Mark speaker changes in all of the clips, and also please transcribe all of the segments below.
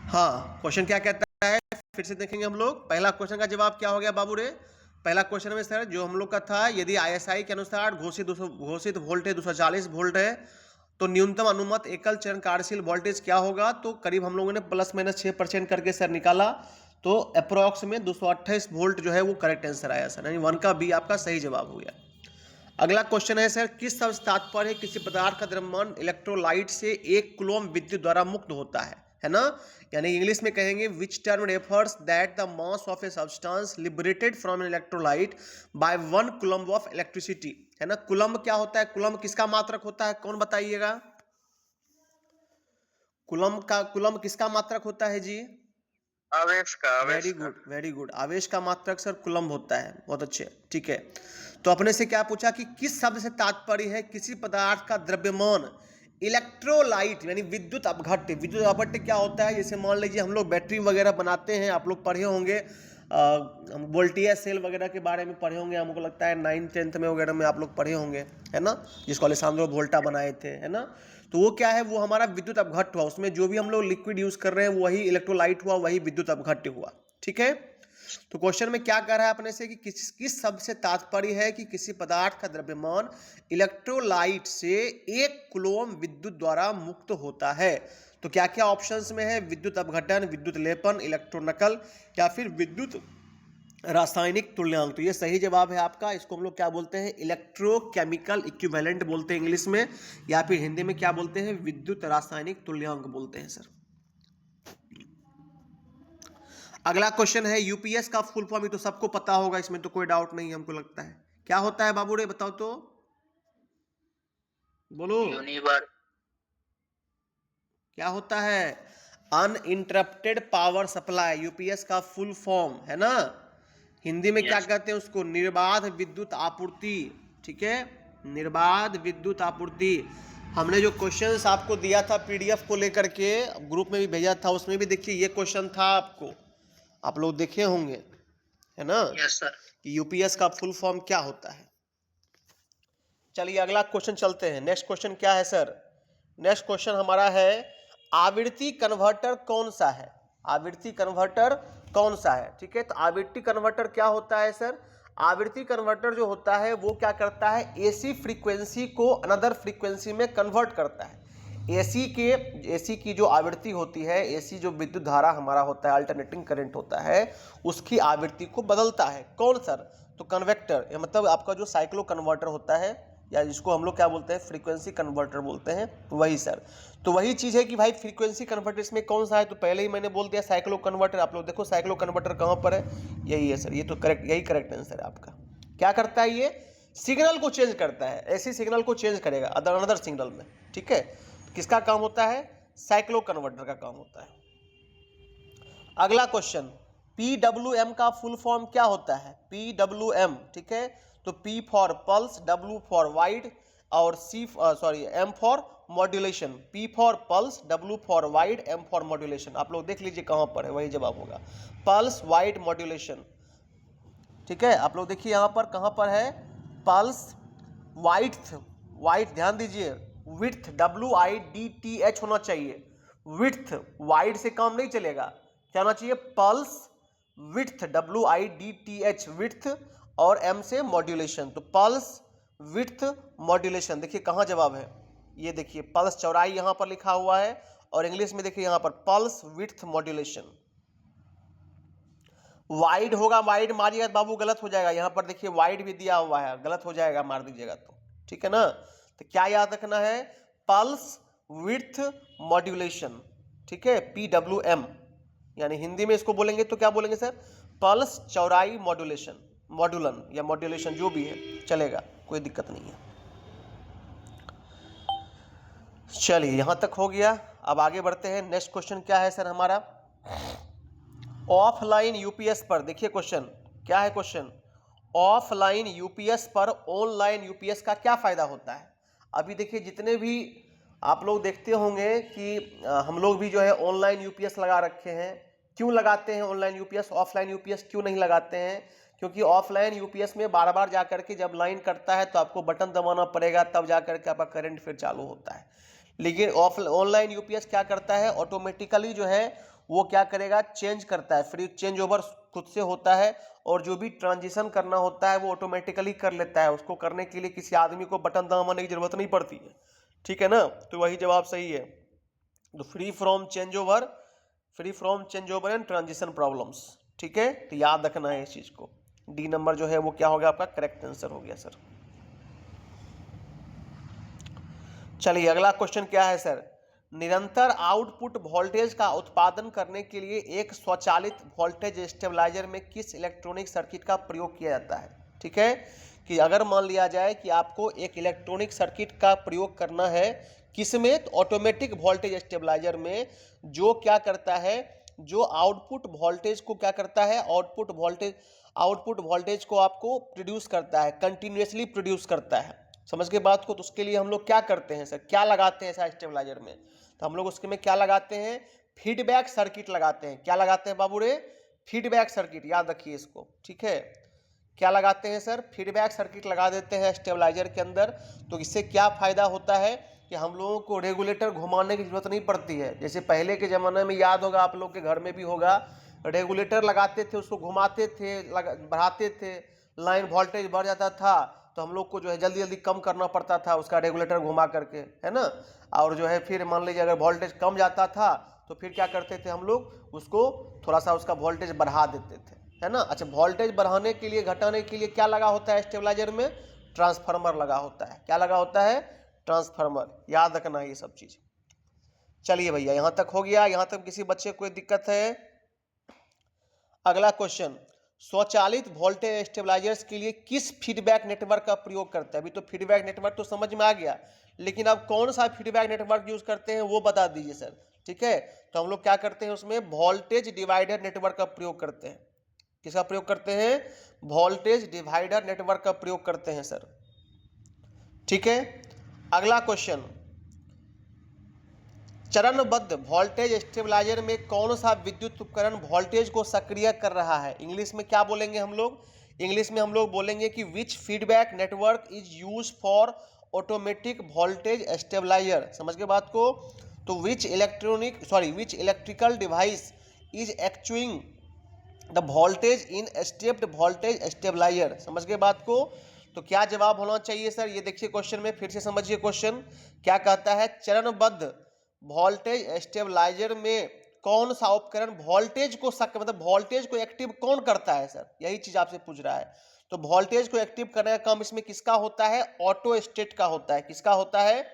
Speaker 1: हाँ, क्वेश्चन क्या कहता है फिर से देखेंगे हम लोग। पहला क्वेश्चन का जवाब क्या हो गया बाबू रे? पहला क्वेश्चन में सर जो हम लोग का था, यदि आईएसआई के अनुसार घोषित वोल्टेज 240 वोल्ट है तो न्यूनतम अनुमत एकल चरण कार्यशील वोल्टेज क्या होगा? तो करीब हम लोगों ने ±6% करके सर निकाला, तो अप्रोक्स में 228 वोल्ट जो है वो करेक्ट आंसर आया सर, यानी 1 का बी आपका सही जवाब हो गया। अगला क्वेश्चन है सर, किस शब्द से तात्पर्य है किसी पदार्थ का द्रव्यमान इलेक्ट्रोलाइट से 1 कूलम विद्युत द्वारा मुक्त होता है ना? यानी इंग्लिश में कहेंगे which term refers that the mass of a substance liberated from an electrolyte by 1 coulomb of electricity, है ना? कूलम क्या होता है? कूलम किसका मात्रक होता है? कौन बताइएगा? कूलम किसका मात्रक होता है जी?
Speaker 2: आवेश का।
Speaker 1: Very good, very good. आवेश का मात्रक सर कूलम होता है। बहुत अच्छे, ठीक है। तो अपने से क्या पूछा कि किस शब्द से तात्पर्य है किसी पदार्थ का द्रव्यमान इलेक्ट्रोलाइट यानी विद्युत अपघट्य। विद्युत अपघट्य क्या होता है? जैसे मान लीजिए हम लोग बैटरी वगैरह बनाते हैं, आप लोग पढ़े होंगे, हम वोल्टेज सेल वगैरह के बारे में पढ़े होंगे, हमको लगता है 9th-10th में वगैरह में आप लोग पढ़े होंगे, है ना? जिसको अलेसांद्रो वोल्टा बनाए थे, है ना? तो वो क्या है? वो हमारा विद्युत अपघट्य हुआ, उसमें जो भी हम लोग लिक्विड यूज कर रहे हैं वही इलेक्ट्रोलाइट हुआ, वही विद्युत अपघट्य हुआ, ठीक है। तो क्वेश्चन में क्या कह रहा है अपने से कि किस शब्द से तात्पर्य है कि किसी पदार्थ का द्रव्यमान इलेक्ट्रोलाइट से 1 कूलम विद्युत द्वारा मुक्त होता है। तो क्या क्या ऑप्शंस में है? विद्युत अपघटन, विद्युत लेपन, इलेक्ट्रोनकल या फिर विद्युत रासायनिक तुल्यांक। तो ये सही जवाब है आपका। इसको हम लोग क्या बोलते हैं? इलेक्ट्रोकेमिकल इक्विवेलेंट बोलते हैं इंग्लिश में, या फिर हिंदी में क्या बोलते हैं? विद्युत रासायनिक तुल्यांक बोलते हैं सर। अगला क्वेश्चन है, यूपीएस का फुल फॉर्म, ये तो सबको पता होगा, इसमें तो कोई डाउट नहीं है हमको लगता है। क्या होता है बाबू रे? बताओ तो, बोलो क्या होता है? अनइंटरप्टेड पावर सप्लाई, यूपीएस का फुल फॉर्म, है ना? हिंदी में क्या कहते हैं उसको? निर्बाध विद्युत आपूर्ति, ठीक है, निर्बाध विद्युत आपूर्ति। हमने जो क्वेश्चंस आपको दिया था पीडीएफ को लेकर के, ग्रुप में भी भेजा था, उसमें भी देखिए ये क्वेश्चन था, आपको आप लोग देखे होंगे, है ना?
Speaker 2: Yes sir.
Speaker 1: कि यूपीएस का फुल फॉर्म क्या होता है। चलिए अगला क्वेश्चन चलते हैं। नेक्स्ट क्वेश्चन क्या है सर? नेक्स्ट क्वेश्चन हमारा है, आवृत्ति कन्वर्टर कौन सा है? आवृत्ति कन्वर्टर कौन सा है? ठीक है, तो आवृत्ति कन्वर्टर क्या होता है सर? आवृत्ति कन्वर्टर जो होता है वो क्या करता है? एसी फ्रीक्वेंसी को अनदर फ्रीक्वेंसी में कन्वर्ट करता है। एसी की जो आवृत्ति होती है, एसी जो विद्युत धारा हमारा होता है, अल्टरनेटिंग करंट होता है, उसकी आवृत्ति को बदलता है। कौन सर? तो कन्वेक्टर, मतलब आपका जो साइक्लो कन्वर्टर होता है, या जिसको हम लोग क्या बोलते हैं? फ्रीक्वेंसी कन्वर्टर बोलते हैं, वही सर। तो वही चीज़ है कि भाई फ्रीक्वेंसी कन्वर्टर इसमें कौन सा है? तो पहले ही मैंने बोल दिया साइक्लो कन्वर्टर। आप लोग देखो साइक्लो कन्वर्टर कहाँ पर है, यही है सर। ये तो करेक्ट, यही करेक्ट आंसर है आपका। क्या करता है ये? सिग्नल को चेंज करता है, ऐसी सिग्नल को चेंज करेगा अनदर सिग्नल में, ठीक है। किसका काम होता है? साइक्लो कन्वर्टर का काम होता है। अगला क्वेश्चन, PWM का फुल फॉर्म क्या होता है? PWM, ठीक है, तो P for pulse, W for wide और M for modulation. P for pulse, W for wide, M for modulation. आप लोग देख लीजिए कहां पर है, वही जवाब होगा, पल्स वाइड मॉड्यूलेशन, ठीक है। आप लोग देखिए यहां पर कहां पर है? पल्स वाइड, ध्यान दीजिए, विड्थ WIDTH होना चाहिए। विड्थ, वाइड से काम नहीं चलेगा, क्या होना चाहिए? पल्स विड्थ, WIDTH, विड्थ, और M से मॉड्यूलेशन। तो पल्स विड्थ मॉड्यूलेशन, देखिए कहां जवाब है, ये देखिए पल्स चौड़ाई यहां पर लिखा हुआ है, और इंग्लिश में देखिए यहां पर पल्स विड्थ मॉड्यूलेशन। वाइड होगा, वाइड मारिएगा बाबू गलत हो जाएगा, यहां पर देखिए वाइड भी दिया हुआ है, गलत हो जाएगा, मार दीजिएगा तो, ठीक है ना। तो क्या याद रखना है? पल्स विड्थ मॉड्यूलेशन, ठीक है, PWM, यानी हिंदी में इसको बोलेंगे तो क्या बोलेंगे सर? पल्स चौड़ाई मॉड्यूलेशन, मॉड्यूलन या मॉड्यूलेशन जो भी है चलेगा, कोई दिक्कत नहीं है। चलिए यहां तक हो गया, अब आगे बढ़ते हैं। नेक्स्ट क्वेश्चन क्या है सर हमारा? ऑफलाइन यूपीएस पर, देखिए क्वेश्चन क्या है? क्वेश्चन, ऑफलाइन यूपीएस पर ऑनलाइन यूपीएस का क्या फायदा होता है? अभी देखिए जितने भी आप लोग देखते होंगे कि हम लोग भी जो है ऑनलाइन यूपीएस लगा रखे हैं। क्यों लगाते हैं ऑनलाइन यूपीएस? ऑफलाइन यूपीएस क्यों नहीं लगाते हैं? क्योंकि ऑफलाइन यूपीएस में बार बार जा करके जब लाइन कटता है तो आपको बटन दबाना पड़ेगा, तब जा करके आपका करंट फिर चालू होता है। लेकिन ऑनलाइन यूपीएस क्या करता है? ऑटोमेटिकली जो है वो क्या करेगा, चेंज करता है, फ्री चेंज ओवर खुद से होता है, और जो भी ट्रांजिशन करना होता है वो ऑटोमेटिकली कर लेता है। उसको करने के लिए किसी आदमी को बटन दबाने की जरूरत नहीं पड़ती है, ठीक है ना। तो वही जवाब सही है। तो free from change over and transition problems, ठीक है। तो याद रखना है इस चीज को। डी नंबर जो है वो क्या हो गया, आपका करेक्ट आंसर हो गया सर। चलिए अगला क्वेश्चन क्या है सर, निरंतर आउटपुट वोल्टेज का उत्पादन करने के लिए एक स्वचालित वोल्टेज स्टेबलाइजर में किस इलेक्ट्रॉनिक सर्किट का प्रयोग किया जाता है। ठीक है, कि अगर मान लिया जाए कि आपको एक इलेक्ट्रॉनिक सर्किट का प्रयोग करना है, किसमें, तो ऑटोमेटिक वोल्टेज स्टेबलाइजर में, जो क्या करता है, जो आउटपुट वोल्टेज को क्या करता है, आउटपुट वोल्टेज को आपको प्रोड्यूस करता है, कंटिन्यूसली प्रोड्यूस करता है। समझ के बात को। तो उसके लिए हम लोग क्या करते हैं सर, क्या लगाते हैं ऐसा स्टेबलाइजर में, तो हम लोग उसके में क्या लगाते हैं, फीडबैक सर्किट लगाते हैं। क्या लगाते हैं बाबू रे, फीडबैक सर्किट, याद रखिए इसको, ठीक है। क्या लगाते हैं सर, फीडबैक सर्किट लगा देते हैं स्टेबलाइजर के अंदर। तो इससे क्या फायदा होता है कि हम लोगों को रेगुलेटर घुमाने की जरूरत नहीं पड़ती है। जैसे पहले के ज़माने में, याद होगा आप लोग के घर में भी होगा, रेगुलेटर लगाते थे, उसको घुमाते थे, बढ़ाते थे, लाइन वोल्टेज बढ़ जाता था, तो हम लोग को जो है जल्दी जल्दी कम करना पड़ता था उसका रेगुलेटर घुमा करके, है ना। और जो है फिर मान लीजिए अगर वोल्टेज कम जाता था तो फिर क्या करते थे हम लोग, उसको थोड़ा सा उसका वोल्टेज बढ़ा देते थे, है ना। अच्छा, वोल्टेज बढ़ाने के लिए, घटाने के लिए क्या लगा होता है स्टेबलाइजर में, ट्रांसफार्मर लगा होता है। क्या लगा होता है, ट्रांसफार्मर, याद रखना है ये सब चीज। चलिए भैया यहाँ तक हो गया, यहाँ तक किसी बच्चे को कोई दिक्कत है। अगला क्वेश्चन, स्वचालित वोल्टेज स्टेबलाइजर्स के लिए किस फीडबैक नेटवर्क का प्रयोग करता है। अभी तो फीडबैक नेटवर्क तो समझ में आ गया, लेकिन अब कौन सा फीडबैक नेटवर्क यूज करते हैं वो बता दीजिए सर। ठीक है, तो हम लोग क्या करते हैं उसमें, वोल्टेज डिवाइडर नेटवर्क का प्रयोग करते हैं। किसका प्रयोग करते हैं, वोल्टेज डिवाइडर नेटवर्क का प्रयोग करते हैं सर। ठीक है, अगला क्वेश्चन, चरणबद्ध वोल्टेज स्टेबलाइजर में कौन सा विद्युत उपकरण वोल्टेज को सक्रिय कर रहा है। इंग्लिश में क्या बोलेंगे हम लोग, इंग्लिश में हम लोग बोलेंगे कि which feedback network is use for automatic voltage stabiliser. समझ के बात को। तो which electrical device is actuating the voltage in stepped voltage stabiliser. समझ के बात को। तो क्या जवाब होना चाहिए सर, ये देखिए क्वेश्चन में, फिर से समझिए क्वेश्चन क्या कहता है, चरणबद्ध वोल्टेज स्टेबलाइजर में कौन सा उपकरण वोल्टेज को मतलब वोल्टेज को एक्टिव कौन करता है सर, यही चीज आपसे पूछ रहा है। तो वोल्टेज को एक्टिव करने का काम इसमें किसका होता है, ऑटो स्टेट का होता है। किसका होता है,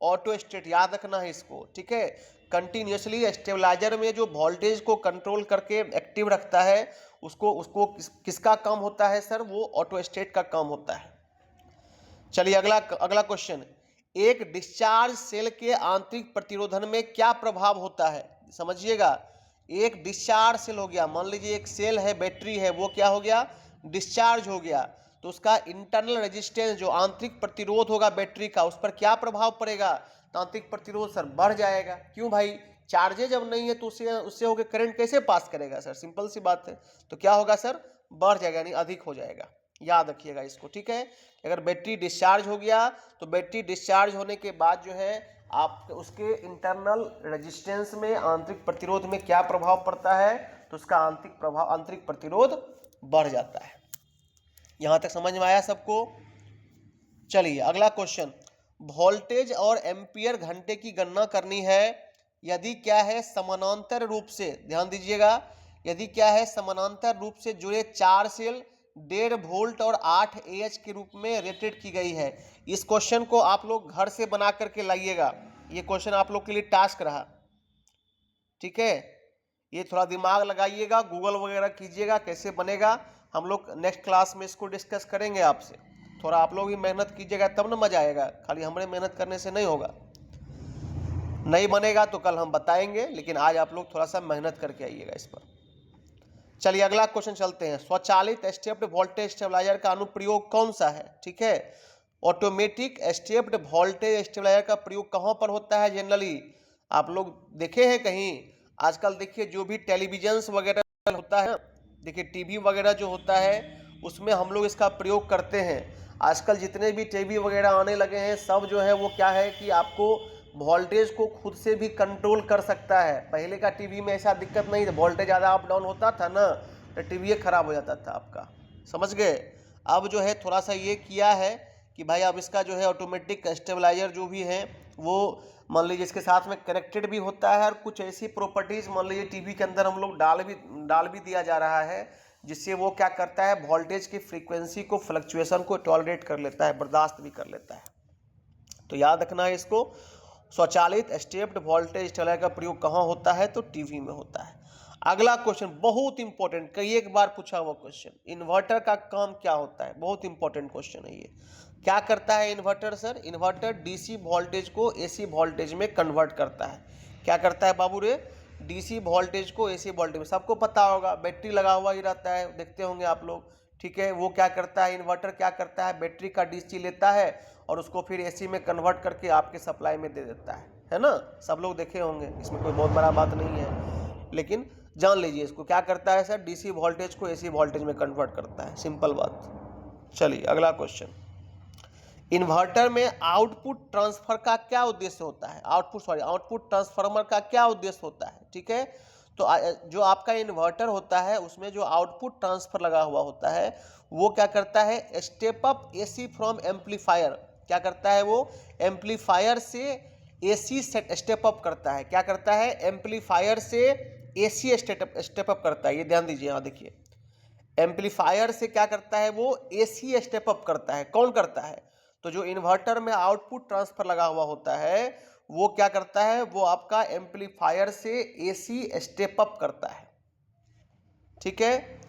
Speaker 1: ऑटो स्टेट, याद रखना है इसको। ठीक है, कंटिन्यूसली स्टेबलाइजर में जो वोल्टेज को कंट्रोल करके एक्टिव रखता है उसको किसका काम होता है सर, वो ऑटो स्टेट का काम होता है। चलिए अगला क्वेश्चन, एक डिस्चार्ज सेल के आंतरिक प्रतिरोधन में क्या प्रभाव होता है। समझिएगा, एक डिस्चार्ज सेल हो गया, मान लीजिए एक सेल है, बैटरी है, वो क्या हो गया, डिस्चार्ज हो गया, तो उसका इंटरनल रेजिस्टेंस, जो आंतरिक प्रतिरोध होगा बैटरी का, उस पर क्या प्रभाव पड़ेगा, तो आंतरिक प्रतिरोध सर बढ़ जाएगा। क्यों भाई, चार्जे जब नहीं है तो उससे होकर करंट कैसे पास करेगा सर, सिंपल सी बात है। तो क्या होगा सर, बढ़ जाएगा, यानी अधिक हो जाएगा। याद रखिएगा इसको, ठीक है। अगर बैटरी डिस्चार्ज हो गया तो बैटरी डिस्चार्ज होने के बाद जो है आप उसके इंटरनल रेजिस्टेंस में, आंतरिक प्रतिरोध में क्या प्रभाव पड़ता है, तो उसका आंतरिक प्रतिरोध बढ़ जाता है। यहां तक समझ में आया सबको। चलिए अगला क्वेश्चन, वोल्टेज और एम्पियर घंटे की गणना करनी है, यदि क्या है समानांतर रूप से, ध्यान दीजिएगा, यदि क्या है समानांतर रूप से जुड़े 4 सेल 1.5 वोल्ट और 8 AH के रूप में रेटेड की गई है। इस क्वेश्चन को आप लोग घर से बना करके लाइएगा, ये क्वेश्चन आप लोग के लिए टास्क रहा। ठीक है, ये थोड़ा दिमाग लगाइएगा, गूगल वगैरह कीजिएगा कैसे बनेगा। हम लोग नेक्स्ट क्लास में इसको डिस्कस करेंगे आपसे। थोड़ा आप लोग भी मेहनत कीजिएगा तब ना मजा आएगा, खाली हमारे मेहनत करने से नहीं होगा। नहीं बनेगा तो कल हम बताएंगे, लेकिन आज आप लोग थोड़ा सा मेहनत करके आइएगा इस पर। चलिए अगला क्वेश्चन चलते हैं, स्वचालित स्टेप्ड वोल्टेज स्टेबलाइजर का अनुप्रयोग कौन सा है। ठीक है, ऑटोमेटिक स्टेप्ड वोल्टेज स्टेबलाइजर का प्रयोग कहां पर होता है जनरली, आप लोग देखे हैं कहीं। आजकल देखिए जो भी टेलीविजन वगैरह होता है, देखिए टीवी वगैरह जो होता है उसमें हम लोग इसका प्रयोग करते हैं। आजकल जितने भी टीवी वगैरह आने लगे हैं सब जो है वो क्या है कि आपको वोल्टेज को खुद से भी कंट्रोल कर सकता है। पहले का टीवी में ऐसा दिक्कत नहीं था, वोल्टेज ज़्यादा अप डाउन होता था ना तो टीवी खराब हो जाता था आपका, समझ गए। अब जो है थोड़ा सा ये किया है कि भाई अब इसका जो है ऑटोमेटिक स्टेबलाइजर जो भी है वो मान लीजिए इसके साथ में कनेक्टेड भी होता है, और कुछ ऐसी प्रॉपर्टीज मान लीजिए टीवी के अंदर हम लोग डाल भी दिया जा रहा है, जिससे वो क्या करता है वोल्टेज की फ्रीक्वेंसी को, फ्लक्चुएशन को टॉलरेट कर लेता है, बर्दाश्त भी कर लेता है। तो याद रखना है इसको। स्वचालित स्टेप्ड वोल्टेज स्टेबलाइजर का प्रयोग कहाँ होता है, तो टीवी में होता है। अगला क्वेश्चन बहुत इंपॉर्टेंट, कई एक बार पूछा हुआ क्वेश्चन, इन्वर्टर का काम क्या होता है, बहुत इंपॉर्टेंट क्वेश्चन है ये। क्या करता है inverter sir? Inverter DC voltage को एसी वोल्टेज में कन्वर्ट करता है। क्या करता है बाबू रे? डीसी वोल्टेज को एसी वोल्टेज में, सबको पता होगा, बैटरी लगा हुआ ही रहता है, देखते होंगे आप लोग, ठीक है। वो क्या करता है इन्वर्टर, क्या करता है बैटरी का डीसी लेता है और उसको फिर एसी में कन्वर्ट करके आपके सप्लाई में दे देता है ना। सब लोग देखे होंगे, इसमें कोई बहुत बड़ा बात नहीं है, लेकिन जान लीजिए इसको। क्या करता है सर? डीसी वोल्टेज को एसी वोल्टेज में कन्वर्ट करता है, सिंपल बात। चलिए अगला क्वेश्चन, इन्वर्टर में आउटपुट ट्रांसफर का क्या उद्देश्य होता है? आउटपुट ट्रांसफार्मर का क्या उद्देश्य होता है, ठीक है। तो जो आपका इन्वर्टर होता है उसमें जो आउटपुट ट्रांसफर लगा हुआ होता है वो क्या करता है, step up AC from amplifier. क्या करता है वो? एम्पलीफायर से एसी स्टेप अप करता है। क्या करता है? एम्पलीफायर से एसी स्टेप अप करता है। ये ध्यान दीजिए, यहाँ देखिए, एम्पलीफायर से क्या करता है वो? एसी स्टेप अप करता है। कौन करता है? तो जो इन्वर्टर में आउटपुट ट्रांसफर लगा हुआ होता है वो क्या करता है, वो आपका एम्पलीफायर से एसी स्टेप अप करता है, ठीक है।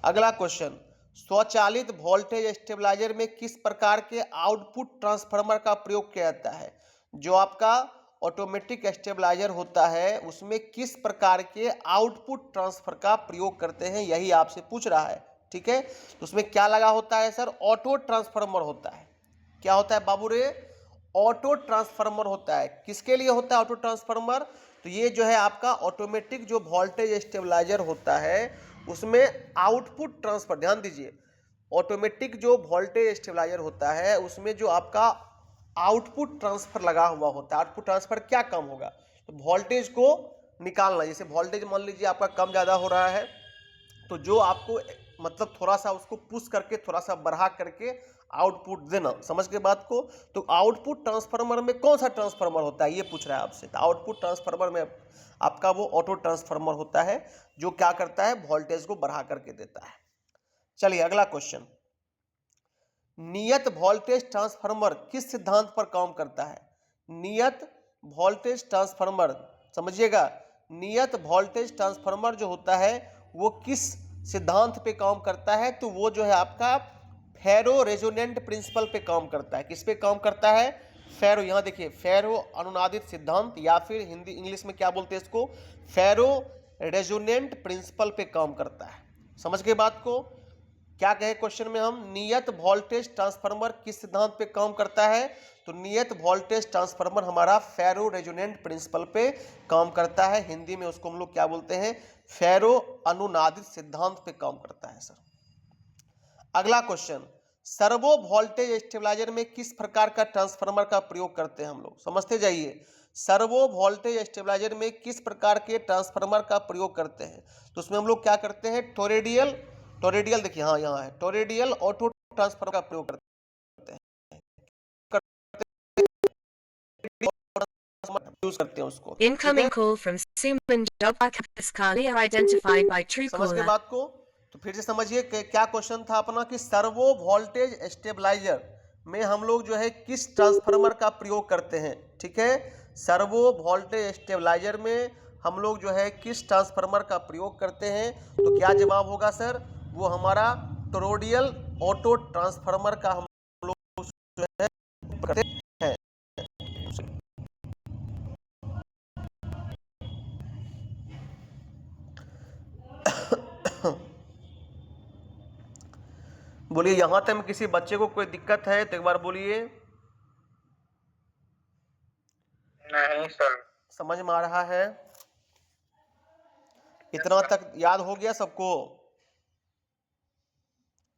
Speaker 1: अगला क्वेश्चन, स्वचालित वोल्टेज स्टेबलाइजर में किस प्रकार के आउटपुट ट्रांसफार्मर का प्रयोग किया जाता है? जो आपका ऑटोमेटिक स्टेबलाइजर होता है उसमें किस प्रकार के आउटपुट ट्रांसफर का प्रयोग करते हैं, यही आपसे पूछ रहा है, ठीक है। तो उसमें क्या लगा होता है सर? ऑटो ट्रांसफार्मर होता है। क्या होता है बाबू रे? ऑटो ट्रांसफार्मर होता है। किसके लिए होता है ऑटो ट्रांसफार्मर? तो ये जो है आपका ऑटोमेटिक जो वोल्टेज स्टेबलाइजर होता है उसमें आउटपुट ट्रांसफर, ध्यान दीजिए, ऑटोमेटिक जो वोल्टेज स्टेबलाइजर होता है उसमें जो आपका आउटपुट ट्रांसफर लगा हुआ होता है। आउटपुट ट्रांसफर क्या काम होगा? तो वोल्टेज को निकालना। जैसे वोल्टेज मान लीजिए आपका कम ज़्यादा हो रहा है तो जो आपको मतलब थोड़ा सा उसको पुश करके थोड़ा सा बढ़ा करके आउटपुट देना, समझ के बात को। तो आउटपुट ट्रांसफार्मर में कौन सा ट्रांसफार्मर होता है ये पूछ रहा है आपसे। तो आउटपुट ट्रांसफार्मर में आपका वो ऑटो ट्रांसफार्मर होता है जो क्या करता है, वोल्टेज को बढ़ा करके देता है। चलिए अगला क्वेश्चन, नियत वोल्टेज ट्रांसफार्मर किस सिद्धांत पर काम करता है? नियत वोल्टेज ट्रांसफार्मर, समझिएगा, नियत वोल्टेज ट्रांसफार्मर जो होता है वो किस सिद्धांत पे काम करता है? तो वो जो है आपका फेरो रेजोनेंट प्रिंसिपल पे काम करता है। किस पे काम करता है? फेरो, यहाँ देखिए, फेरो अनुनादित सिद्धांत, या फिर हिंदी इंग्लिश में क्या बोलते हैं इसको, फेरो रेजोनेंट प्रिंसिपल पे काम करता है। समझ के बात को। क्या कहे क्वेश्चन में हम, नियत वोल्टेज ट्रांसफार्मर किस सिद्धांत पे काम करता है? तो नियत वोल्टेज ट्रांसफार्मर हमारा फेरो रेजोनेंट प्रिंसिपल पे काम करता है। हिंदी में उसको हम लोग क्या बोलते हैं, फेरो अनुनादित सिद्धांत पे काम करता है सर। अगला क्वेश्चन, सर्वो वोल्टेज स्टेबलाइजर में किस प्रकार का ट्रांसफार्मर का प्रयोग करते हैं हम लोग, समझते जाइए। सर्वो वोल्टेज स्टेबलाइजर में किस प्रकार के ट्रांसफार्मर का प्रयोग करते हैं? तो उसमें हम लोग क्या करते हैं, टोरेडियल देखिए, हाँ यहाँ है, टोरेडियल ऑटो ट्रांसफार्मर का प्रयोग करते हैं, यूज करते हैं उसको।
Speaker 2: Incoming call from Suman Jobakaskali identified by
Speaker 1: समझ के
Speaker 2: Truecaller.
Speaker 1: बात को। तो फिर से समझिए क्या क्वेश्चन था अपना, कि सर्वो वोल्टेज स्टेबलाइजर में हम लोग जो है किस ट्रांसफार्मर का प्रयोग करते हैं, ठीक है। सर्वो वोल्टेज स्टेबलाइजर में हम लोग जो है किस ट्रांसफार्मर का प्रयोग करते हैं? तो क्या जवाब होगा सर, वो हमारा टोरोडियल ऑटो ट्रांसफार्मर का हम लोग जो है करते हैं। बोलिए यहां तक किसी बच्चे को कोई दिक्कत है तो एक बार बोलिए।
Speaker 3: नहीं सर।
Speaker 1: समझ में आ रहा है? इतना तक याद हो गया सबको?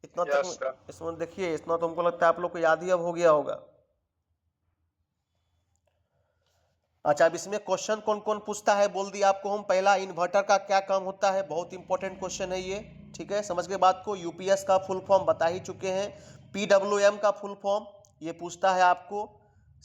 Speaker 1: इतना तक इसमें देखिए, इतना तो हमको लगता है आप लोग को याद ही अब हो गया होगा। अच्छा, अब इसमें क्वेश्चन कौन कौन पूछता है बोल दिया आपको हम। पहला, इन्वर्टर का क्या काम होता है, बहुत इंपॉर्टेंट क्वेश्चन है ये, ठीक है, समझ के बात को। यूपीएस का फुल फॉर्म बता ही चुके हैं। पीडब्ल्यूएम का फुल फॉर्म ये पूछता है आपको,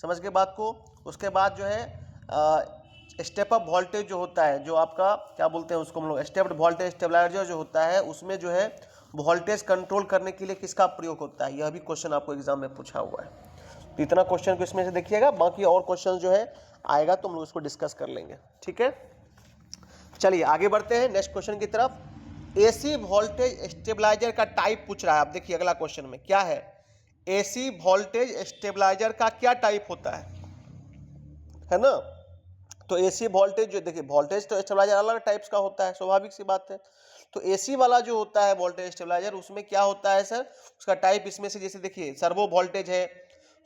Speaker 1: समझ के बात को। उसके बाद जो है स्टेप अप वोल्टेज जो होता है, जो आपका क्या बोलते हैं उसको हम लोग, स्टेप्ड वोल्टेज स्टेबलाइजर जो होता है, उसमें जो है वोल्टेज कंट्रोल करने के लिए किसका प्रयोग होता है, यह भी क्वेश्चन आपको एग्जाम में पूछा हुआ है। तो इतना क्वेश्चन को इसमें से देखिएगा, बाकी और क्वेश्चन जो है आएगा तो हम लोग इसको डिस्कस कर लेंगे, ठीक है। चलिए आगे बढ़ते हैं नेक्स्ट क्वेश्चन की तरफ। एसी वोल्टेज स्टेबलाइजर का टाइप पूछ रहा है। आप देखिए अगला क्वेश्चन में क्या है, एसी वोल्टेज स्टेबलाइजर का क्या टाइप होता है ना। तो एसी वोल्टेज जो देखिए, वोल्टेज तो स्टेबलाइजर अलग टाइप्स का होता है, स्वाभाविक सी बात है। तो एसी वाला जो होता है वोल्टेज स्टेबलाइजर, उसमें क्या होता है सर, उसका टाइप इसमें से जैसे देखिए, सर्वो वोल्टेज है,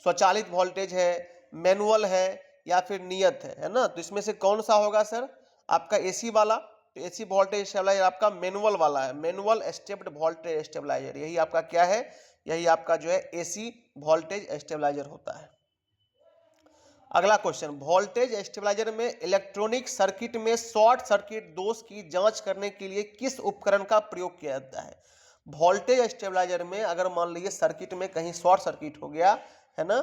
Speaker 1: स्वचालित वोल्टेज है, मैनुअल है, या फिर नियत है ना। तो इसमें से कौन सा होगा सर आपका एसी वाला। तो एसी वोल्टेज स्टेबलाइजर आपका मैनुअल वाला है, मैनुअल स्टेप्ड वोल्टेज स्टेबलाइजर, यही आपका क्या है, यही आपका जो है एसी वोल्टेज स्टेबलाइजर होता है। अगला क्वेश्चन, वोल्टेज स्टेबलाइजर में इलेक्ट्रॉनिक सर्किट में शॉर्ट सर्किट दोष की जांच करने के लिए किस उपकरण का प्रयोग किया जाता है। वोल्टेज स्टेबलाइजर में अगर मान लीजिए सर्किट में कहीं शॉर्ट सर्किट हो गया है ना,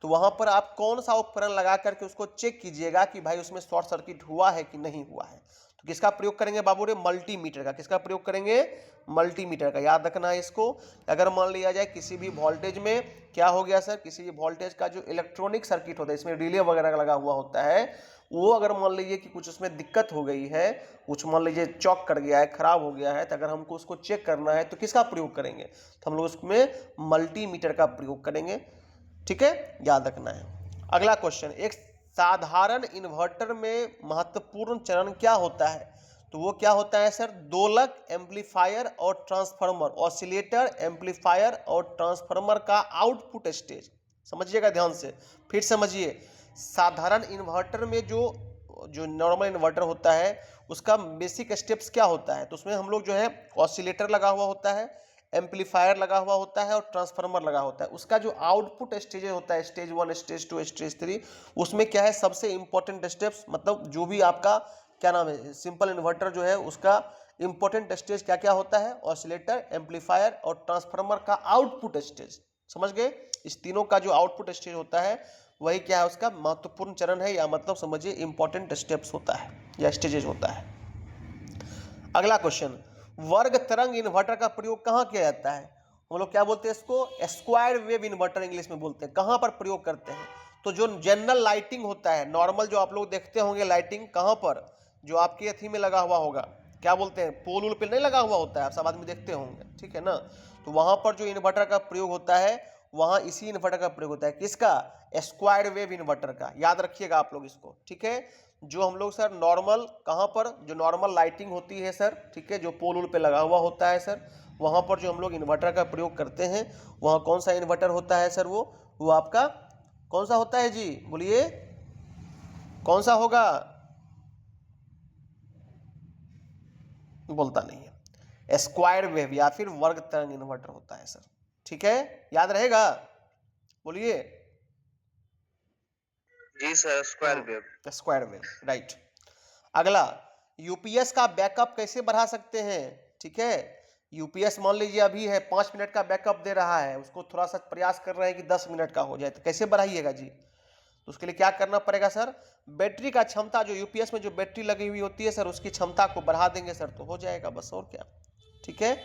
Speaker 1: तो वहां पर आप कौन सा उपकरण लगा करके उसको चेक कीजिएगा कि भाई उसमें शॉर्ट सर्किट हुआ है कि नहीं हुआ है। तो किसका प्रयोग करेंगे बाबू रे, मल्टीमीटर का। किसका प्रयोग करेंगे, मल्टीमीटर का। याद रखना है इसको। अगर मान लिया जाए किसी भी वोल्टेज में क्या हो गया सर, किसी भी वोल्टेज का जो इलेक्ट्रॉनिक सर्किट होता है, इसमें रिले वगैरह लगा हुआ होता है, वो अगर मान लीजिए कि कुछ उसमें दिक्कत हो गई है, कुछ मान लीजिए चौक कर गया है, खराब हो गया है, तो अगर हमको उसको चेक करना है तो किसका प्रयोग करेंगे, तो हम लोग उसमें मल्टीमीटर का प्रयोग करेंगे, ठीक है, याद रखना है। अगला क्वेश्चन, एक साधारण इन्वर्टर में महत्वपूर्ण चरण क्या होता है। तो वो क्या होता है सर, दोलक, एम्पलीफायर और ट्रांसफार्मर, ऑसिलेटर, एम्पलीफायर और ट्रांसफार्मर का आउटपुट स्टेज। समझिएगा ध्यान से, फिर समझिए। साधारण इन्वर्टर में जो नॉर्मल इन्वर्टर होता है उसका बेसिक स्टेप्स क्या होता है, तो उसमें हम लोग जो है ऑसिलेटर लगा हुआ होता है, एम्पलीफायर लगा हुआ होता है और ट्रांसफार्मर लगा होता है। उसका जो आउटपुट स्टेज होता है, स्टेज 1, स्टेज 2, स्टेज 3, उसमें क्या है सबसे इंपॉर्टेंट स्टेप्स, मतलब जो भी आपका क्या नाम है सिंपल इन्वर्टर जो है उसका इंपॉर्टेंट स्टेज क्या क्या होता है, ऑसिलेटर, एम्पलीफायर और ट्रांसफार्मर का आउटपुट स्टेज। समझ गए, इस तीनों का जो आउटपुट स्टेज होता है वही क्या है, उसका महत्वपूर्ण चरण है, या मतलब समझिए इंपॉर्टेंट स्टेप्स होता है या स्टेजेज होता है। अगला क्वेश्चन, वर्ग तरंग इन्वर्टर का प्रयोग कहाँ किया जाता है। हम लोग क्या बोलते हैं इसको, स्क्वायर वेव इन्वर्टर इंग्लिश में बोलते हैं। कहाँ पर प्रयोग करते हैं, तो जो जनरल लाइटिंग होता है, नॉर्मल जो आप लोग देखते होंगे लाइटिंग, कहाँ पर, जो आपके अथी में लगा हुआ होगा, क्या बोलते हैं, पोल उल पे नहीं लगा हुआ होता है, आप सब आदमी देखते होंगे, ठीक है ना। तो वहाँ पर जो इन्वर्टर का प्रयोग होता है, वहाँ इसी इन्वर्टर का प्रयोग होता है। किसका, स्क्वायर वेव इन्वर्टर का। याद रखिएगा आप लोग इसको, ठीक है। जो हम लोग सर नॉर्मल, कहाँ पर, जो नॉर्मल लाइटिंग होती है सर, ठीक है, जो पोल उल पे लगा हुआ होता है सर, वहाँ पर जो हम लोग इन्वर्टर का प्रयोग करते हैं, वहाँ कौन सा इन्वर्टर होता है सर, वो आपका कौन सा होता है जी, बोलिए कौन सा होगा, बोलता नहीं है, स्क्वायर वेव या फिर वर्ग तरंग इन्वर्टर होता है सर, ठीक है, याद रहेगा, बोलिए।
Speaker 3: जी sir, square wave.
Speaker 1: Square wave, right. अगला, यूपीएस का बैकअप कैसे बढ़ा सकते हैं, ठीक है। यूपीएस मान लीजिए अभी है 5 मिनट का बैकअप दे रहा है, उसको थोड़ा सा प्रयास कर रहे हैं कि 10 मिनट का हो जाए, तो कैसे बढ़ाइएगा जी। तो उसके लिए क्या करना पड़ेगा सर, बैटरी का क्षमता, जो यूपीएस में जो बैटरी लगी हुई होती है सर, उसकी क्षमता को बढ़ा देंगे सर, तो हो जाएगा बस, और क्या, ठीक है।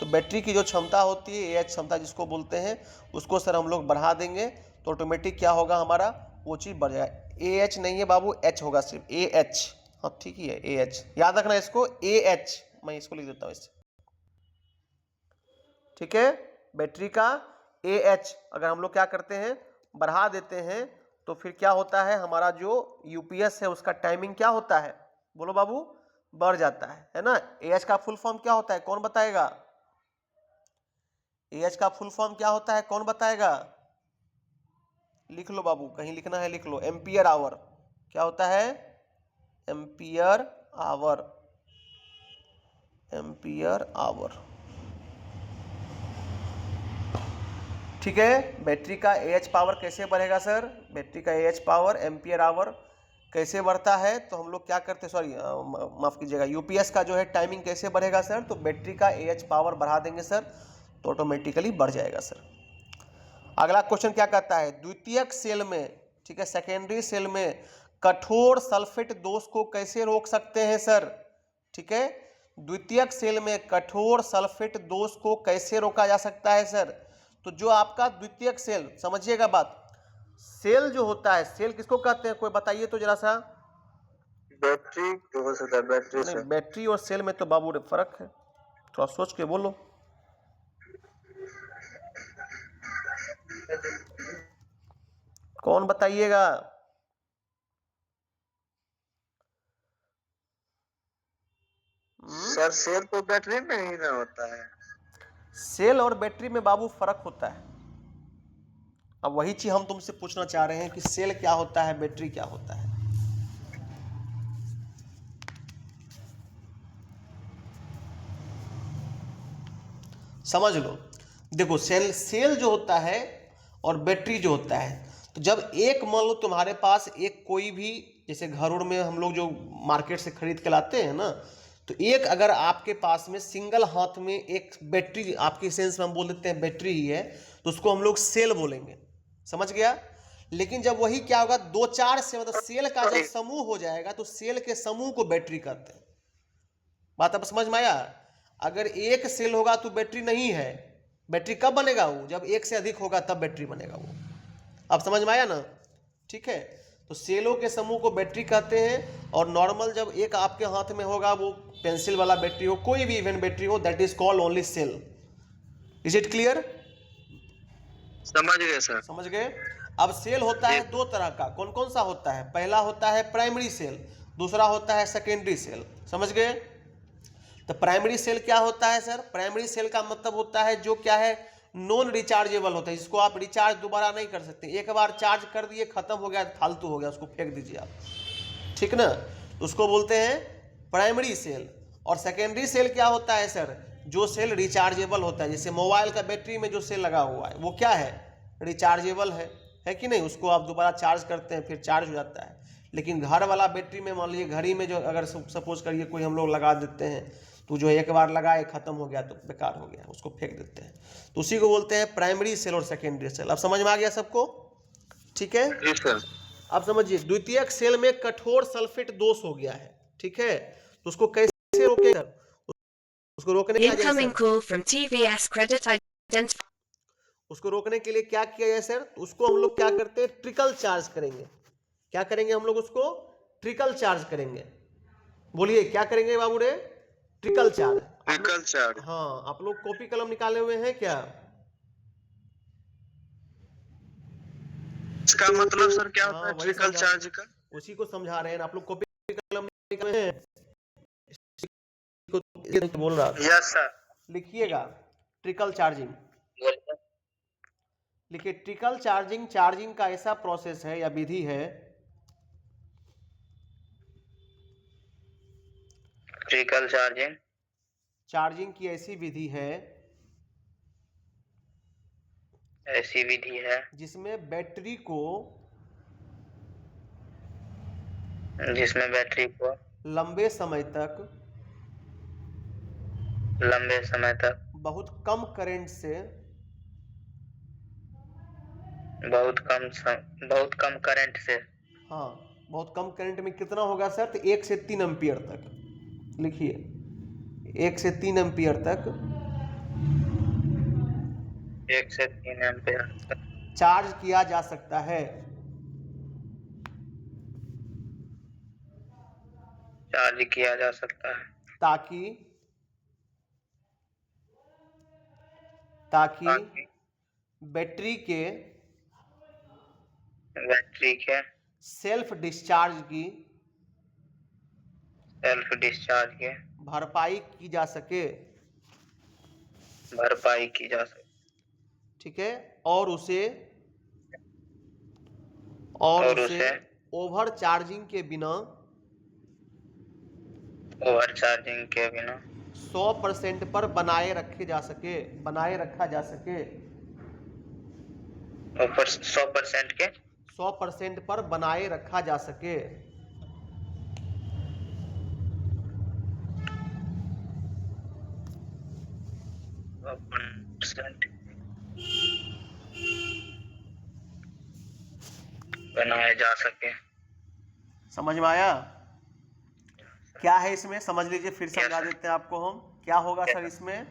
Speaker 1: तो बैटरी की जो क्षमता होती है, एएच क्षमता जिसको बोलते हैं, उसको सर हम लोग बढ़ा देंगे तो ऑटोमेटिक क्या होगा हमारा, वो चीज़ बढ़ जाएगा। एएच नहीं है बाबू, एच होगा सिर्फ, एएच, हाँ ठीक ही है, एएच, याद रखना इसको, एएच, मैं इसको लिख देता हूँ इससे, ठीक है। बैटरी का एएच अगर हम लोग क्या करते हैं, बढ़ा देते हैं, तो फिर क्या होता है, हमारा जो यूपीएस है उसका टाइमिंग क्या होता है, बोलो बाबू, बढ़ जाता है ना। एएच का फुल फॉर्म क्या होता है, कौन बताएगा, एएच का फुल फॉर्म क्या होता है, कौन बताएगा, लिख लो बाबू, कहीं लिखना है लिख लो, एम्पियर आवर। क्या होता है, एम्पियर आवर, एम्पियर आवर, ठीक है। बैटरी का एएच पावर कैसे बढ़ेगा सर, बैटरी का एएच पावर एम्पियर आवर कैसे बढ़ता है, तो हम लोग क्या करते हैं, सॉरी माफ कीजिएगा, यूपीएस का जो है टाइमिंग कैसे बढ़ेगा सर, तो बैटरी का एएच पावर बढ़ा देंगे सर, तो ऑटोमेटिकली बढ़ जाएगा सर। अगला क्वेश्चन क्या कहता है, द्वितीयक सेल में, ठीक है, सेकेंडरी सेल में कठोर सल्फेट दोष को कैसे रोक सकते हैं सर, ठीक है, द्वितीयक सेल में कठोर सल्फेट दोष को कैसे रोका जा सकता है सर। तो जो आपका द्वितीयक सेल, समझिएगा बात, सेल जो होता है, सेल किसको कहते हैं, कोई बताइए तो जरा सा।
Speaker 3: बैटरी हो सकता है, बैटरी
Speaker 1: नहीं,
Speaker 3: से।
Speaker 1: बैटरी और सेल में तो बाबू रे फर्क है, थोड़ा सोच के बोलो। कौन बताइएगा।
Speaker 3: सर सेल तो बैटरी में ही ना होता है।
Speaker 1: सेल और बैटरी में बाबू फर्क होता है। अब वही चीज हम तुमसे पूछना चाह रहे हैं कि सेल क्या होता है, बैटरी क्या होता है। समझ लो, देखो सेल जो होता है और बैटरी जो होता है, तो जब एक मान लो तुम्हारे पास एक कोई भी, जैसे घर में हम लोग जो मार्केट से खरीद के लाते हैं ना, तो एक अगर आपके पास में सिंगल हाथ में एक बैटरी, आपके सेंस में हम बोल देते हैं बैटरी ही है, तो उसको हम लोग सेल बोलेंगे, समझ गया। लेकिन जब वही क्या होगा, दो चार से, मतलब सेल का जब समूह हो जाएगा, तो सेल के समूह को बैटरी कहते हैं। बात अब समझ में आया। अगर एक सेल होगा तो बैटरी नहीं है, बैटरी कब बनेगा, वो जब एक से अधिक होगा तब बैटरी बनेगा वो। अब समझ में आया ना, ठीक है। तो सेलों के समूह को बैटरी कहते हैं, और नॉर्मल जब एक आपके हाथ में होगा, वो पेंसिल वाला बैटरी हो, कोई भी इवन बैटरी हो, that is called only cell. Is it clear.
Speaker 3: समझ गए सर।
Speaker 1: समझ गए। अब सेल होता है दो तरह का, कौन कौन सा होता है, पहला होता है प्राइमरी सेल, दूसरा होता है सेकेंडरी सेल, समझ गए। तो प्राइमरी सेल क्या होता है सर, प्राइमरी सेल का मतलब होता है जो क्या है, नॉन रिचार्जेबल होता है, जिसको आप रिचार्ज दोबारा नहीं कर सकते, एक बार चार्ज कर दिए खत्म हो गया, फालतू हो गया, उसको फेंक दीजिए आप, ठीक ना, तो उसको बोलते हैं प्राइमरी सेल। और सेकेंडरी सेल क्या होता है सर, जो सेल रिचार्जेबल होता है, जैसे मोबाइल का बैटरी में जो सेल लगा हुआ है वो क्या है, रिचार्जेबल है कि नहीं, उसको आप दोबारा चार्ज करते हैं फिर चार्ज हो जाता है। लेकिन घर वाला बैटरी में, मान लीजिए घड़ी में जो अगर सपोज करिए कोई हम लोग लगा देते हैं, तो जो एक बार लगाए खत्म हो गया तो बेकार हो गया, उसको फेंक देते हैं, तो उसी को बोलते हैं प्राइमरी सेल और सेकेंडरी सेल। अब समझ में आ गया सबको, ठीक है। अब समझिए, द्वितीयक सेल में कठोर सल्फेट दोष हो गया है, ठीक है, तो उसको कैसे रोके सर, उसको रोकने के
Speaker 2: Incoming call from TVS Credit Identifier.
Speaker 1: उसको रोकने के लिए क्या किया जाए सर, तो उसको हम लोग क्या करते हैं, ट्रिकल चार्ज करेंगे। क्या करेंगे हम लोग, उसको ट्रिकल चार्ज करेंगे। बोलिए क्या करेंगे बाबू रे, ट्रिकल चार्ज।
Speaker 3: Trickle charge.
Speaker 1: हाँ, आप लोग कॉपी कलम निकाले हुए हैं क्या।
Speaker 3: इसका मतलब सर क्या होता है ट्रिकल चार्ज का,
Speaker 1: उसी को समझा रहे हैं, आप लोग कॉपी कलम निकाले हैं, बोल रहा था।
Speaker 3: Yes sir.
Speaker 1: लिखिएगा ट्रिकल चार्जिंग, लिखिए ट्रिकल चार्जिंग। चार्जिंग का ऐसा प्रोसेस है या विधि है,
Speaker 3: ट्रिकल चार्जिंग,
Speaker 1: चार्जिंग की ऐसी विधि है,
Speaker 3: ऐसी विधि है
Speaker 1: जिसमें बैटरी को लंबे समय तक बहुत कम करंट से,
Speaker 3: बहुत कम करंट से,
Speaker 1: हाँ बहुत कम करंट में कितना होगा सर, तो 1 से 3 एम्पियर तक, लिखिए 1 से 3 एम्पियर तक
Speaker 3: 1 से 3 एम्पियर
Speaker 1: चार्ज किया जा सकता है।
Speaker 3: चार्ज किया जा सकता है,
Speaker 1: ताकि बैटरी के सेल्फ डिस्चार्ज की भरपाई की जा सके, ठीक है, और उसे ओवर चार्जिंग के बिना 100% पर बनाए रखा जा सके 100% पर बनाए रखा जा सके,
Speaker 3: परसेंट बनाए जा सके।
Speaker 1: समझ में आया? क्या है इसमें, समझ लीजिए, फिर
Speaker 3: Yes,
Speaker 1: समझा
Speaker 3: sir.
Speaker 1: देते हैं आपको हम। क्या होगा
Speaker 3: Yes,
Speaker 1: सर
Speaker 3: sir.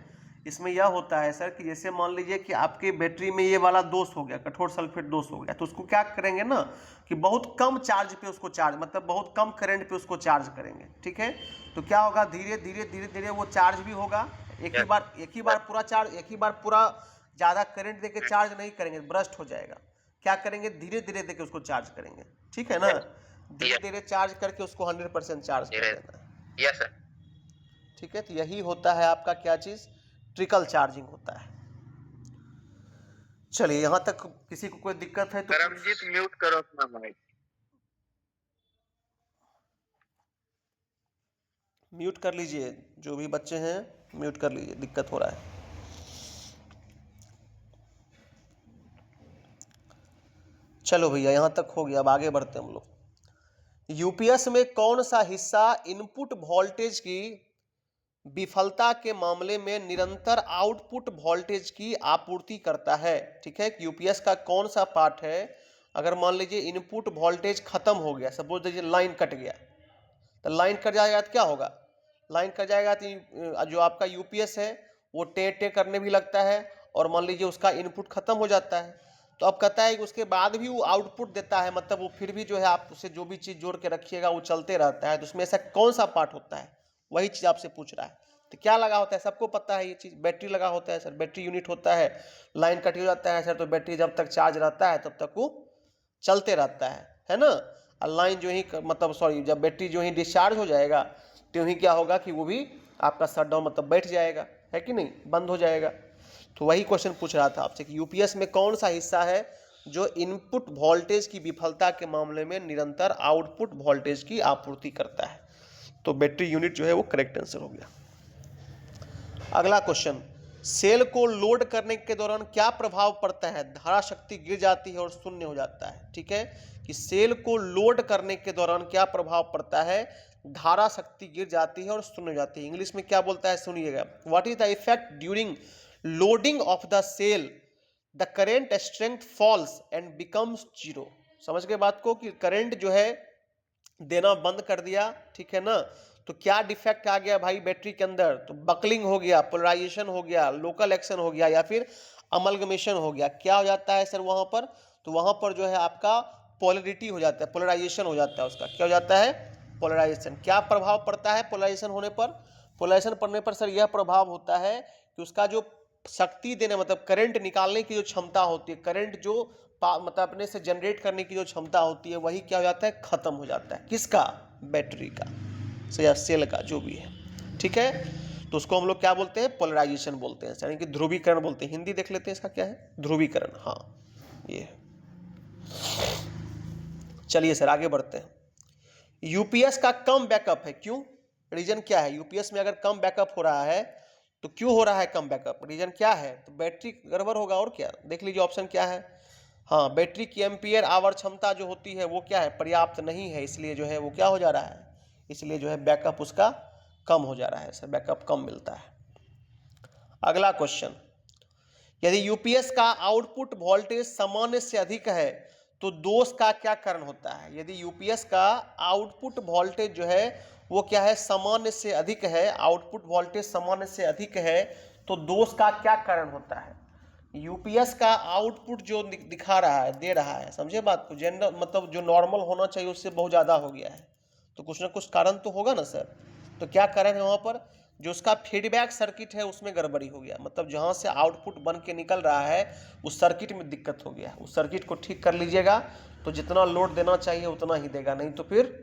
Speaker 1: इसमें यह होता है सर कि जैसे मान लीजिए कि आपकी बैटरी में ये वाला दोष हो गया, कठोर सल्फेट दोष हो गया, तो उसको क्या करेंगे ना कि बहुत कम चार्ज पे उसको चार्ज, मतलब बहुत कम करंट पे उसको चार्ज करेंगे, ठीक है। तो क्या होगा, धीरे धीरे धीरे धीरे वो चार्ज भी होगा। एक ही बार पूरा चार्ज, एक ही बार पूरा ज़्यादा करंट देके चार्ज नहीं करेंगे, ब्रस्ट हो जाएगा। क्या करेंगे, धीरे धीरे देके उसको चार्ज करेंगे, ठीक है ना। धीरे धीरे चार्ज करके उसको 100% चार्ज कर देना है।
Speaker 3: Yes sir.
Speaker 1: ठीक है, तो यही होता है आपका क्या चीज, ट्रिकल चार्जिंग होता है। चलिए, यहां तक किसी को कोई दिक्कत है तो
Speaker 3: करमजीत म्यूट करो अपना माइक।
Speaker 1: म्यूट कर लीजिए, जो भी बच्चे हैं म्यूट कर लीजिए, दिक्कत हो रहा है। चलो भैया, यहां तक हो गया, अब आगे बढ़ते हैं हम लोग। यूपीएस में कौन सा हिस्सा इनपुट वोल्टेज की विफलता के मामले में निरंतर आउटपुट वोल्टेज की आपूर्ति करता है? ठीक है, यूपीएस का कौन सा पार्ट है, अगर मान लीजिए इनपुट वोल्टेज खत्म हो गया, सपोज दीजिए लाइन कट गया, तो लाइन कट जाएगा तो क्या होगा, लाइन कट जाएगा तो जो आपका यूपीएस है वो टे टे करने भी लगता है, और मान लीजिए उसका इनपुट खत्म हो जाता है। तो अब कहता है कि उसके बाद भी वो आउटपुट देता है, मतलब वो फिर भी जो है आप उसे जो भी चीज़ जोड़ के रखिएगा वो चलते रहता है। तो उसमें ऐसा कौन सा पार्ट होता है, वही चीज़ आपसे पूछ रहा है। तो क्या लगा होता है, सबको पता है ये चीज़, बैटरी लगा होता है सर, बैटरी यूनिट होता है। लाइन कट हो जाता है सर, तो बैटरी जब तक चार्ज रहता है तब तक वो चलते रहता है ना। और लाइन जो ही मतलब सॉरी, जब बैटरी जो ही डिस्चार्ज हो जाएगा तो ही क्या होगा कि वो भी आपका शट डाउन मतलब बैठ जाएगा, है कि नहीं, बंद हो जाएगा। तो वही क्वेश्चन पूछ रहा था आपसे कि यूपीएस में कौन सा हिस्सा है जो इनपुट वोल्टेज की विफलता के मामले में निरंतर आउटपुट वोल्टेज की आपूर्ति करता है। तो बैटरी यूनिट जो है वो करेक्ट आंसर हो गया। अगला क्वेश्चन, सेल को लोड करने के दौरान क्या प्रभाव पड़ता है, धारा शक्ति गिर जाती है और शून्य हो जाता है। ठीक है, कि सेल को लोड करने के दौरान क्या प्रभाव पड़ता है, धारा शक्ति गिर जाती है और शून्य हो जाती है। इंग्लिश में क्या बोलता है सुनिएगा, what is the effect during loading of the cell, the current strength falls and becomes zero. समझ गए बात को, कि करंट जो है देना बंद कर दिया, ठीक है ना, तो क्या डिफेक्ट आ गया भाई बैटरी के अंदर, तो बकलिंग हो गया, पोलराइजेशन हो गया, लोकल एक्शन हो गया, या फिर अमलगमेशन हो गया। क्या हो जाता है सर वहां पर, तो वहां पर जो है आपका पोलरिटी हो जाता है, पोलराइजेशन हो जाता है उसका, क्या हो जाता है, पोलराइजेशन। क्या प्रभाव पड़ता है पोलराइजेशन होने पर, पोलराइजेशन पड़ने पर सर यह प्रभाव होता है कि उसका जो शक्ति देने मतलब करंट निकालने की जो क्षमता होती है, करंट जो मतलब अपने से जनरेट करने की जो क्षमता होती है, वही क्या हो जाता है, खत्म हो जाता है। किसका, बैटरी का या सेल का, जो भी है। ठीक है, तो उसको हम लोग क्या बोलते हैं, पोलराइजेशन बोलते हैं, यानी कि ध्रुवीकरण बोलते हैं। हिंदी देख लेते हैं इसका क्या है, ध्रुवीकरण। हाँ ये है। चलिए सर आगे बढ़ते हैं। यूपीएस का कम बैकअप है, क्यों, रीजन क्या है, यूपीएस में अगर कम बैकअप हो रहा है तो क्यों हो रहा है कम बैकअप, रीजन क्या है, तो बैटरी गड़बड़ होगा, और क्या, देख लीजिए ऑप्शन क्या है। हाँ, बैटरी की एम्पियर आवर क्षमता जो होती है वो क्या है, पर्याप्त नहीं है, इसलिए जो है वो क्या हो जा रहा है, इसलिए जो है बैकअप उसका कम हो जा रहा है सर, बैकअप कम मिलता है। अगला क्वेश्चन, यदि यूपीएस का आउटपुट वोल्टेज सामान्य से अधिक है तो दोष का क्या कारण होता है। यदि यूपीएस का आउटपुट वोल्टेज जो है वो क्या है, सामान्य से अधिक है, आउटपुट वोल्टेज सामान्य से अधिक है, तो दोष का क्या कारण होता है। यूपीएस का आउटपुट जो दिखा रहा है, दे रहा है, समझे बात को, जनरल मतलब जो नॉर्मल होना चाहिए उससे बहुत ज़्यादा हो गया है, तो कुछ ना कुछ कारण तो होगा ना सर। तो क्या कारण है वहाँ पर, जो उसका फीडबैक सर्किट है उसमें गड़बड़ी हो गया, मतलब जहाँ से आउटपुट बन के निकल रहा है उस सर्किट में दिक्कत हो गया, उस सर्किट को ठीक कर लीजिएगा तो जितना लोड देना चाहिए उतना ही देगा, नहीं तो फिर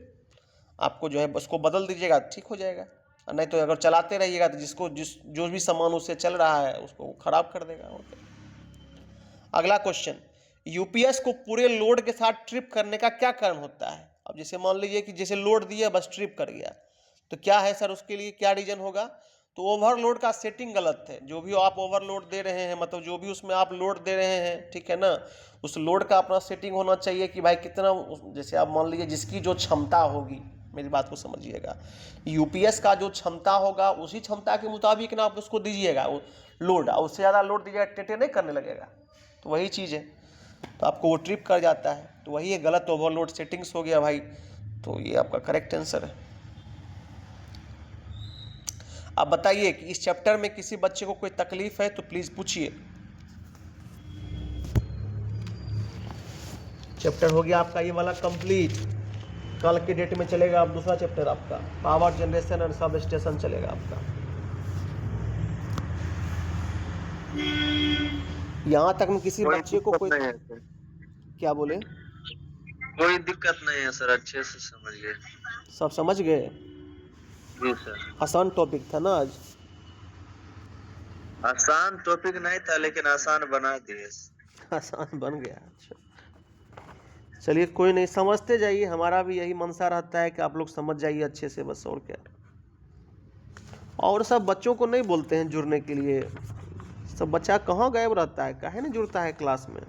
Speaker 1: आपको जो है उसको बदल दीजिएगा, ठीक हो जाएगा। और नहीं तो अगर चलाते रहिएगा तो जो भी सामान उससे चल रहा है उसको खराब कर देगा। ओके, अगला क्वेश्चन, यूपीएस को पूरे लोड के साथ ट्रिप करने का क्या कारण होता है। अब जैसे मान लीजिए कि जैसे लोड दिया बस ट्रिप कर गया, तो क्या है सर उसके लिए क्या रीजन होगा, तो ओवरलोड का सेटिंग गलत है। जो भी आप ओवरलोड दे रहे हैं, मतलब जो भी उसमें आप लोड दे रहे हैं, ठीक है ना, उस लोड का अपना सेटिंग होना चाहिए कि भाई कितना, जैसे आप मान लीजिए जिसकी जो क्षमता होगी, मेरी बात को समझिएगा। यूपीएस का जो क्षमता होगा उसी क्षमता के मुताबिक ना आप उसको दीजिएगा वो लोड, और उससे ज़्यादा लोड दीजिएगा टेटे नहीं करने लगेगा। तो वही चीज़ है, तो आपको वो ट्रिप कर जाता है, तो वही है गलत ओवरलोड सेटिंग्स हो गया भाई। तो ये आपका करेक्ट आंसर है। अब बताइए कि इस चैप्टर में किसी बच्चे को कोई तकलीफ है तो प्लीज़ पूछिए। चैप्टर हो गया आपका ये वाला कंप्लीट। कल के डेट में चलेगा अब दूसरा चैप्टर आपका power generation and sub station चलेगा आपका। यहाँ तक में किसी बच्चे को कोई
Speaker 3: नहीं है सर,
Speaker 1: क्या बोले?
Speaker 3: कोई दिक्कत नहीं है सर, अच्छे से समझिए।
Speaker 1: सब समझ गए?
Speaker 3: जी सर।
Speaker 1: आसान टॉपिक था ना आज?
Speaker 3: आसान टॉपिक नहीं था लेकिन आसान बना दिए।
Speaker 1: आसान बन गया। अच्छा चलिए कोई नहीं, समझते जाइए, हमारा भी यही मनसा रहता है कि आप लोग समझ जाइए अच्छे से, बस और क्या। और सब बच्चों को नहीं बोलते हैं जुड़ने के लिए, सब बच्चा कहाँ गायब रहता है, काहे नहीं जुड़ता है क्लास में?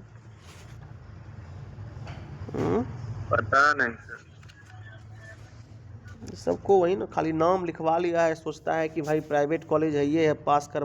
Speaker 3: पता नहीं सर।
Speaker 1: सबको वही ना खाली नाम लिखवा लिया है, सोचता है कि भाई प्राइवेट कॉलेज है ये है, पास करवा